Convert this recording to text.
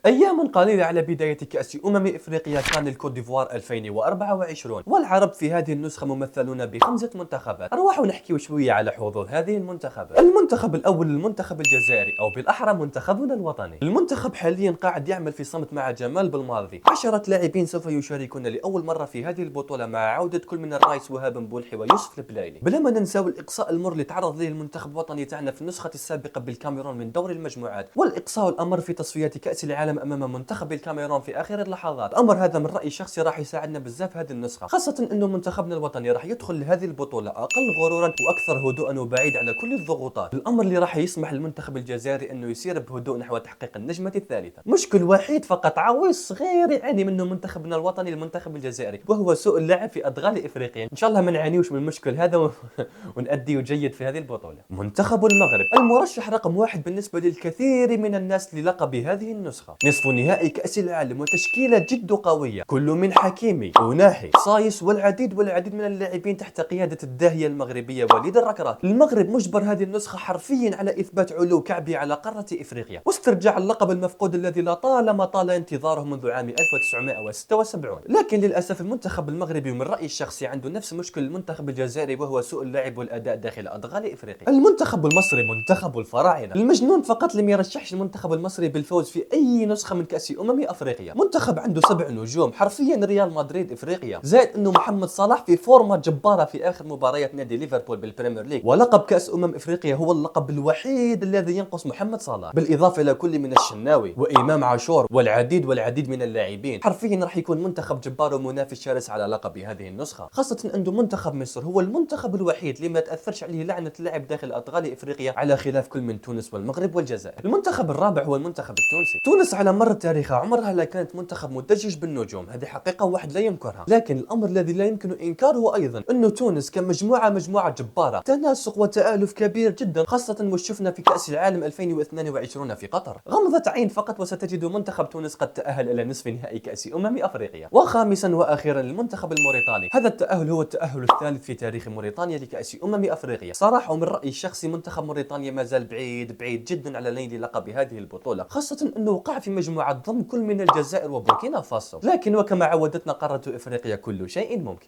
أيام قليلة على بداية كأس إفريقيا كان الكوت ديفوار 2024 والعرب في هذه النسخة ممثلون بخمسة منتخبات. أرواحوا نحكي شوية على حظوظ هذه المنتخبات. المنتخب الأول المنتخب الجزائري أو بالأحرى منتخبنا الوطني. المنتخب حاليا قاعد يعمل في صمت مع جمال بالماضي. 10 لاعبين سوف يشاركون لأول مرة في هذه البطولة مع عودة كل من الرايس وهاب مبولحي ويوسف البلايلي. بلا ما ننساو الإقصاء المر اللي تعرض له المنتخب الوطني تاعنا في النسخة السابقة بالكاميرون من دور المجموعات، والإقصاء الأمر في تصفيات كأس العالم امام منتخب الكاميرون في اخر اللحظات. الامر هذا من رايي الشخصي راح يساعدنا بزاف هذه النسخه، خاصه انه منتخبنا الوطني راح يدخل لهذه البطوله اقل غرورا واكثر هدوءا وبعيد على كل الضغوطات، الامر اللي راح يسمح للمنتخب الجزائري انه يسير بهدوء نحو تحقيق النجمه الثالثه. مشكل وحيد فقط، عويص صغير يعاني منه منتخبنا الوطني المنتخب الجزائري، وهو سوء اللعب في ادغال افريقيا. ان شاء الله ما نعانيوش من المشكل هذا ونأدي جيد في هذه البطوله. منتخب المغرب المرشح رقم واحد بالنسبه للكثير من الناس للقب هذه النسخه، نصف نهائي كأس العالم وتشكيلة جد قوية، كل من حكيمي وناحي صايس والعديد من اللاعبين تحت قيادة الداهية المغربية وليد الركراكي. المغرب مجبر هذه النسخة حرفيا على إثبات علو كعبي على قارة إفريقيا واسترجاع اللقب المفقود الذي لطالما طال انتظاره منذ عام 1976. لكن للأسف المنتخب المغربي من رأيي الشخصي عنده نفس مشكل المنتخب الجزائري، وهو سوء اللعب والأداء داخل أدغال إفريقيا. المنتخب المصري منتخب الفراعنة المجنون فقط لم يرشحش المنتخب المصري بالفوز في أي نسخة من كأس أفريقيا. منتخب عنده 7 نجوم حرفيا ريال مدريد إفريقيا، زائد أنه محمد صلاح في فورمة جبارة في آخر مباريات نادي ليفربول بالبريمير ليج، ولقب كأس إفريقيا هو اللقب الوحيد الذي ينقص محمد صلاح، بالإضافة إلى كل من الشناوي وإمام عاشور والعديد من اللاعبين. حرفيا راح يكون منتخب جبار ومنافس شرس على لقب هذه النسخة، خاصة أنه منتخب مصر هو المنتخب الوحيد اللي ما تأثرش عليه لعنة اللاعب داخل أدغال إفريقيا، على خلاف كل من تونس والمغرب والجزائر. المنتخب الرابع هو المنتخب التونسي. تونس على مر التاريخ عمرها لا كانت منتخب مدجج بالنجوم، هذه حقيقة واحد لا ينكرها، لكن الأمر الذي لا يمكن إنكاره أيضا أنه تونس مجموعة جبارة، تناسق وتآلف كبير جدا، خاصة وشفنا في كأس العالم 2022 في قطر. غمضة عين فقط وستجد منتخب تونس قد تأهل إلى نصف نهائي كأس أفريقيا. وخامسا وأخيرا المنتخب الموريتاني، هذا التأهل هو التأهل الثالث في تاريخ موريتانيا لكأس أفريقيا. صراحة ومن رأيي الشخصي منتخب موريتانيا ما زال بعيد جدا على نيل لقب هذه البطولة، خاصة أنه وقع في مجموعة ضم كل من الجزائر وبوركينا فاسو، لكن وكما عودتنا قارة إفريقيا كل شيء ممكن.